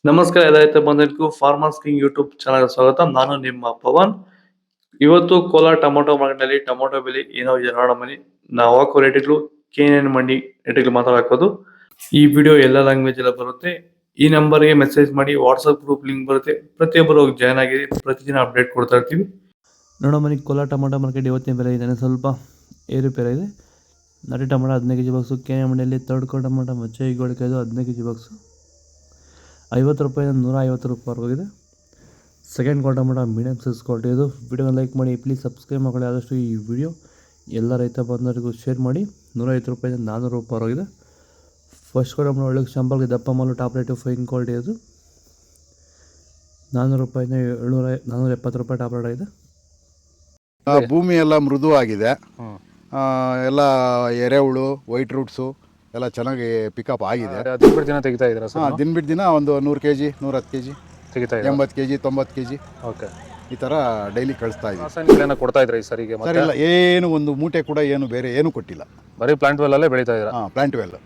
ನಮಸ್ಕಾರ ಎಲ್ಲ ರೈತ ಬಂಧುಗಳಿಗೂ ಫಾರ್ಮರ್ಸ್ ಕಿಂಗ್ ಯೂಟ್ಯೂಬ್ ಚಾನಲ್ ಸ್ವಾಗತ. ನಾನು ನಿಮ್ಮ ಪವನ್. ಇವತ್ತು ಕೋಲಾರ ಟೊಮೊಟೊ ಮಾರ್ಕೆಟ್ನಲ್ಲಿ ಟೊಮೊಟೊ ಬೆಲೆ ಏನೋ ಇದೆ ನೋಡೋಣ ಬನ್ನಿ. ನಾವು ಹಾಕೋ ರೇಟ್ಗಳು KNN ಮಂಡಿ ರೇಟ್ಗಳು ಮಾತಾಡೋದು. ಈ ವಿಡಿಯೋ ಎಲ್ಲ ಲ್ಯಾಂಗ್ವೇಜ್ ಎಲ್ಲ ಬರುತ್ತೆ. ಈ ನಂಬರ್ಗೆ ಮೆಸೇಜ್ ಮಾಡಿ, ವಾಟ್ಸಪ್ ಗ್ರೂಪ್ ಲಿಂಕ್ ಬರುತ್ತೆ, ಪ್ರತಿಯೊಬ್ಬರು ಜಾಯ್ನ್ ಆಗಿ ಪ್ರತಿದಿನ ಅಪ್ಡೇಟ್ ಕೊಡ್ತಾ ಇರ್ತೀವಿ. ನೋಡೋ ಬನ್ನಿ, ಕೋಲಾರ ಟೊಮೊಟೊ ಮಾರ್ಕೆಟ್ ಇವತ್ತಿನ ಬೆಲೆ ಇದೆ ಸ್ವಲ್ಪ ಏರುಪೇರು ಇದೆ. ನಾಟಿ ಟೊಮೊಟೊ 15 kg ಬಾಕ್ಸು, KNN ಮಂಡಿಯಲ್ಲಿ ತರ್ಡ್ ಕೋ ಟೊಮೊಟೊ ಮಚ್ಚೆ ಗೋಳಿಕಾಯ್ದು 15 kg ಬಾಕ್ಸು 50 ರೂಪಾಯಿಂದ 150 ರೂಪಾಯಿವರೆಗಿದೆ. Second quarter tomato medium size quality ಇದು. ವಿಡಿಯೋನ ಲೈಕ್ ಮಾಡಿ, ಪ್ಲೀಸ್ ಸಬ್ಸ್ಕ್ರೈಬ್ ಮಾಡಿ. ಆದಷ್ಟು ಈ ವಿಡಿಯೋ ಎಲ್ಲ ರೈತ ಬಂದವರಿಗೂ ಶೇರ್ ಮಾಡಿ. 150 ರೂಪಾಯಿಂದ 400 ರೂಪಾಯಿವರೆಗಿದೆ. ಫಸ್ಟ್ ಕ್ವಾರ್ಟರ್ ಟೊಮೊಟೊ ಒಳ್ಳೆ ಶಾಂಪಲ್ಗೆ ದಪ್ಪ ಮಾಲು ಟಾಪ್ ರೇಟು ಫೈನ್ ಕ್ವಾಲಿಟಿ ಇದು. 400 ರೂಪಾಯಿಂದ 470 ರೂಪಾಯಿ ಟಾಪ್ ರೇಟ್ ಇದೆ. ಭೂಮಿ ಎಲ್ಲ ಮೃದುವಾಗಿದೆ, ಎಲ್ಲ ಎರೆಹುಳು, ವೈಟ್ ರೂಟ್ಸು ಎಲ್ಲ ಚೆನ್ನಾಗಿ ಪಿಕಪ್ ಆಗಿದೆ. ದಿನ ಬಿಟ್ಟು ದಿನ ತೆಗಿತಾ ಇದ್ದೀರಾ ಸರ್? ದಿನ ಬಿಟ್ಟು ದಿನ ಒಂದು 100 kg 110 kg ತೆಗಿತಾ ಇದ್ದೀರಾ? 80 kg 90 kg ಓಕೆ. ಈ ಥರ ಡೈಲಿ ಕಳಿಸ್ತಾ ಇದ್ದೀವಿ. ರಾಸಾಯನಿಕಗಳನ್ನ ಕೊಡ್ತಾ ಇದ್ರಾ ಈ ಸರಿಗೆ? ಸರ್ ಇಲ್ಲ, ಏನು ಒಂದು ಮೂಟೆ ಕೂಡ ಏನು ಬೇರೆ ಏನು ಕೊಟ್ಟಿಲ್ಲ. ಬರೀ ಪ್ಲಾಂಟ್ ವೆಲ್ ಅಲ್ಲೇ ಬೆಳೀತಾ ಇದ್ದೀರಾ? ಪ್ಲಾಂಟ್ ವೆಲ್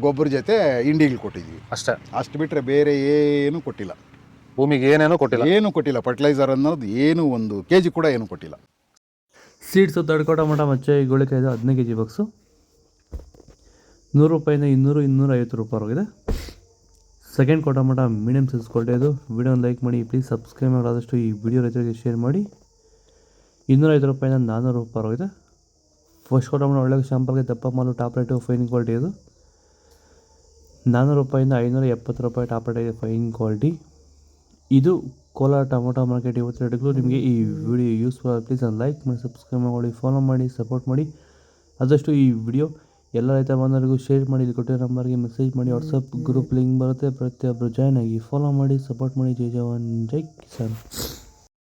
ಗೊಬ್ಬರ ಜೊತೆ ಇಂಡಿಗಳು ಕೊಟ್ಟಿದ್ದೀವಿ ಅಷ್ಟೇ. ಅಷ್ಟು ಬಿಟ್ಟರೆ ಬೇರೆ ಏನು ಕೊಟ್ಟಿಲ್ಲ. ಭೂಮಿಗೆ ಏನೇನೂ ಕೊಟ್ಟಿಲ್ಲ? ಏನು ಕೊಟ್ಟಿಲ್ಲ. ಫರ್ಟಿಲೈಸರ್ ಅನ್ನೋದು ಏನು 1 kg ಕೂಡ ಏನು ಕೊಟ್ಟಿಲ್ಲ. ಸೀಡ್ಸು ತರ್ಡ್ ಕೋ ಟೊಮೊಟೊ ಮಚ್ಚೆ ಗೋಳಿಕಾಯ್ದು 15 kg ಬಾಕ್ಸು 100 ರೂಪಾಯಿಂದ 200-250 ರೂಪಾಯಿವರೆಗಿದೆ. Second quarter tomato medium size quality ಇದು. ವಿಡಿಯೋನ ಲೈಕ್ ಮಾಡಿ, ಪ್ಲೀಸ್ ಸಬ್ಸ್ಕ್ರೈಬ್ ಮಾಡಿ. ಆದಷ್ಟು ಈ ವಿಡಿಯೋ ರೈತರಿಗೆ ಶೇರ್ ಮಾಡಿ. 250 ರೂಪಾಯಿಂದ 400 ರೂಪಾಯಿವರೆಗಿದೆ. ಫಸ್ಟ್ ಕ್ವಾರ್ಟರ್ ಟೊಮೊಟೊ ಒಳ್ಳೆ ಶಾಂಪಲ್ಗೆ ದಪ್ಪ ಮಾಲು ಟಾಪ್ ರೇಟು ಫೈನ್ ಕ್ವಾಲಿಟಿ ಇದು. 400 ರೂಪಾಯಿಂದ 570 ರೂಪಾಯಿ ಟಾಪ್ ರೇಟ್ ಇದೆ, ಫೈನ್ ಕ್ವಾಲಿಟಿ ಇದು. ಕೋಲಾರ ಟೊಮೊಟೊ ಮಾರ್ಕೆಟ್ ಇವತ್ತು ರೇಟ್ಗಳು. ನಿಮಗೆ ಈ ವಿಡಿಯೋ ಯೂಸ್ಫುಲ್ ಆಗಿ ಪ್ಲೀಸ್ ಲೈಕ್ ಮಾಡಿ, ಸಬ್ಸ್ಕ್ರೈಬ್ ಮಾಡಿ, ಫಾಲೋ ಮಾಡಿ, ಸಪೋರ್ಟ್ ಮಾಡಿ. ಆದಷ್ಟು ಈ ವಿಡಿಯೋ ಎಲ್ಲ ರೈತ ಬಂದವರಿಗೂ ಶೇರ್ ಮಾಡಿ. ಇಲ್ಲಿ ಕೊಟ್ಟಿರೋ ನಂಬರ್ಗೆ ಮೆಸೇಜ್ ಮಾಡಿ, ವಾಟ್ಸಪ್ ಗ್ರೂಪ್ ಲಿಂಕ್ ಬರುತ್ತೆ, ಪ್ರತಿಯೊಬ್ಬರು ಜಾಯ್ನ್ ಆಗಿ ಫಾಲೋ ಮಾಡಿ, ಸಪೋರ್ಟ್ ಮಾಡಿ. ಜೈ ಜವಾನ್ ಜೈ ಕಿಸಾನ್.